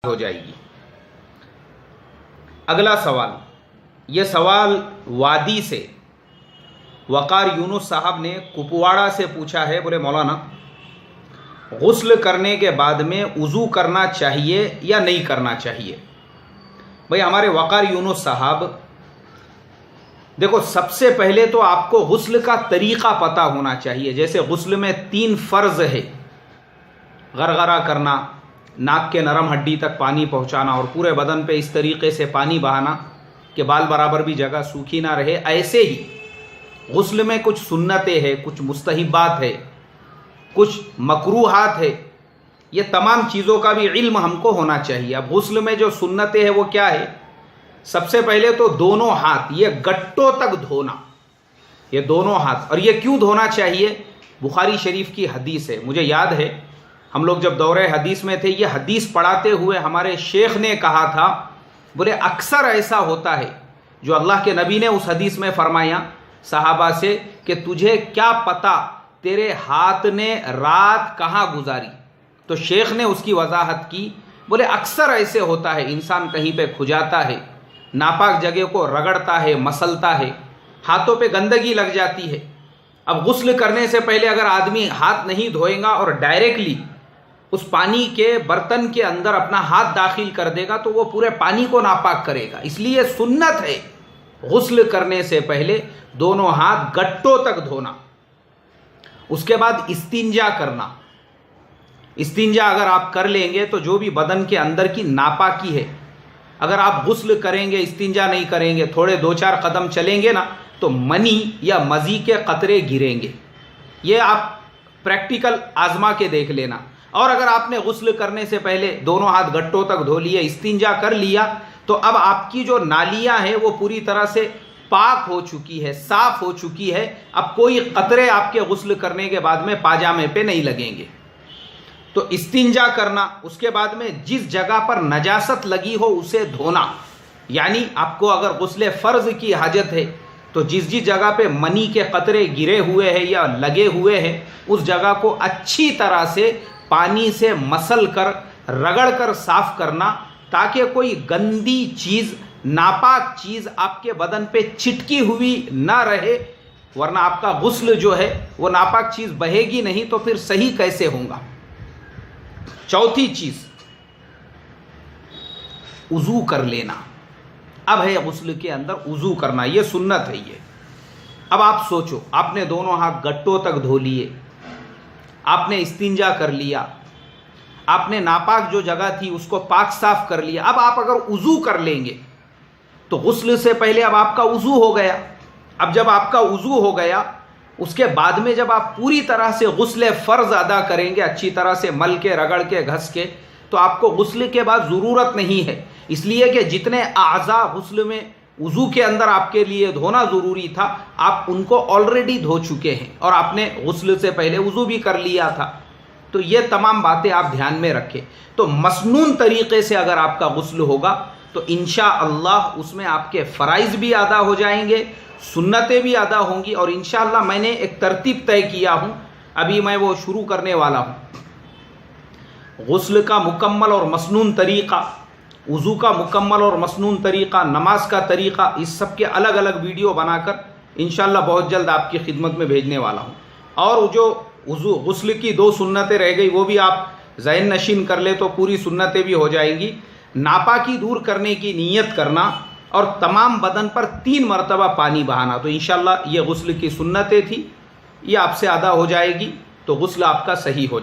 ہو جائے گی۔ اگلا سوال، یہ سوال وادی سے وقار یونس صاحب نے کپواڑہ سے پوچھا ہے۔ بولے مولانا، غسل کرنے کے بعد میں وضو کرنا چاہیے یا نہیں کرنا چاہیے؟ بھئی ہمارے وقار یونس صاحب، دیکھو سب سے پہلے تو آپ کو غسل کا طریقہ پتہ ہونا چاہیے۔ جیسے غسل میں 3 فرض ہے، غرغرہ کرنا، ناک کے نرم ہڈی تک پانی پہنچانا اور پورے بدن پہ اس طریقے سے پانی بہانا کہ بال برابر بھی جگہ سوکھی نہ رہے۔ ایسے ہی غسل میں کچھ سنتیں ہیں، کچھ مستحبات ہے، کچھ مکروہات ہے۔ یہ تمام چیزوں کا بھی علم ہم کو ہونا چاہیے۔ اب غسل میں جو سنتیں ہیں وہ کیا ہے؟ سب سے پہلے تو دونوں ہاتھ یہ گٹوں تک دھونا، یہ دونوں ہاتھ۔ اور یہ کیوں دھونا چاہیے؟ بخاری شریف کی حدیث ہے۔ مجھے یاد ہے ہم لوگ جب دورہ حدیث میں تھے، یہ حدیث پڑھاتے ہوئے ہمارے شیخ نے کہا تھا، بولے اکثر ایسا ہوتا ہے، جو اللہ کے نبی نے اس حدیث میں فرمایا صحابہ سے کہ تجھے کیا پتا تیرے ہاتھ نے رات کہاں گزاری؟ تو شیخ نے اس کی وضاحت کی، بولے اکثر ایسے ہوتا ہے، انسان کہیں پہ کھجاتا ہے، ناپاک جگہ کو رگڑتا ہے، مسلتا ہے، ہاتھوں پہ گندگی لگ جاتی ہے۔ اب غسل کرنے سے پہلے اگر آدمی ہاتھ نہیں دھوئے گا اور ڈائریکٹلی اس پانی کے برتن کے اندر اپنا ہاتھ داخل کر دے گا تو وہ پورے پانی کو ناپاک کرے گا۔ اس لیے سنت ہے غسل کرنے سے پہلے دونوں ہاتھ گٹوں تک دھونا۔ اس کے بعد استنجا کرنا۔ استنجا اگر آپ کر لیں گے تو جو بھی بدن کے اندر کی ناپاکی ہے، اگر آپ غسل کریں گے استنجا نہیں کریں گے، تھوڑے 2-4 قدم چلیں گے نا تو منی یا مزی کے قطرے گریں گے۔ یہ آپ پریکٹیکل آزما کے دیکھ لینا۔ اور اگر آپ نے غسل کرنے سے پہلے دونوں ہاتھ گٹوں تک دھو لیے، استنجا کر لیا، تو اب آپ کی جو نالیاں ہیں وہ پوری طرح سے پاک ہو چکی ہے، صاف ہو چکی ہے۔ اب کوئی قطرے آپ کے غسل کرنے کے بعد میں پاجامے پہ نہیں لگیں گے۔ تو استنجا کرنا، اس کے بعد میں جس جگہ پر نجاست لگی ہو اسے دھونا۔ یعنی آپ کو اگر غسل فرض کی حاجت ہے تو جس جگہ پہ منی کے قطرے گرے ہوئے ہیں یا لگے ہوئے ہیں، اس جگہ کو اچھی طرح سے پانی سے مسل کر رگڑ کر صاف کرنا، تاکہ کوئی گندی چیز، ناپاک چیز آپ کے بدن پہ چٹکی ہوئی نہ رہے، ورنہ آپ کا غسل جو ہے وہ ناپاک چیز بہے گی نہیں تو پھر صحیح کیسے ہوگا۔ چوتھی چیز، وضو کر لینا۔ اب ہے غسل کے اندر وضو کرنا، یہ سنت ہے یہ۔ اب آپ سوچو، آپ نے دونوں ہاتھ گٹوں تک دھو لیے، آپ نے استنجا کر لیا، آپ نے ناپاک جو جگہ تھی اس کو پاک صاف کر لیا۔ اب آپ اگر وضو کر لیں گے تو غسل سے پہلے اب آپ کا وضو ہو گیا۔ اب جب آپ کا وضو ہو گیا، اس کے بعد میں جب آپ پوری طرح سے غسل فرض ادا کریں گے، اچھی طرح سے مل کے رگڑ کے گھس کے، تو آپ کو غسل کے بعد ضرورت نہیں ہے، اس لیے کہ جتنے اعضاء غسل میں وضو کے اندر آپ کے لیے دھونا ضروری تھا، آپ ان کو آلریڈی دھو چکے ہیں اور آپ نے غسل سے پہلے وضو بھی کر لیا تھا۔ تو یہ تمام باتیں آپ دھیان میں رکھیں۔ تو مسنون طریقے سے اگر آپ کا غسل ہوگا تو انشاءاللہ اس میں آپ کے فرائض بھی ادا ہو جائیں گے، سنتیں بھی ادا ہوں گی، اور انشاءاللہ میں نے ایک ترتیب طے کیا ہوں، ابھی میں وہ شروع کرنے والا ہوں۔ غسل کا مکمل اور مسنون طریقہ، وضو کا مکمل اور مسنون طریقہ، نماز کا طریقہ، اس سب کے الگ الگ ویڈیو بنا کر انشاءاللہ بہت جلد آپ کی خدمت میں بھیجنے والا ہوں۔ اور جو غسل کی 2 سنتیں رہ گئی وہ بھی آپ ذہن نشین کر لے تو پوری سنتیں بھی ہو جائیں گی۔ ناپاکی دور کرنے کی نیت کرنا اور تمام بدن پر 3 مرتبہ پانی بہانا۔ تو انشاءاللہ یہ غسل کی سنتیں تھی، یہ آپ سے ادا ہو جائے گی تو غسل آپ کا صحیح ہو جائے گا۔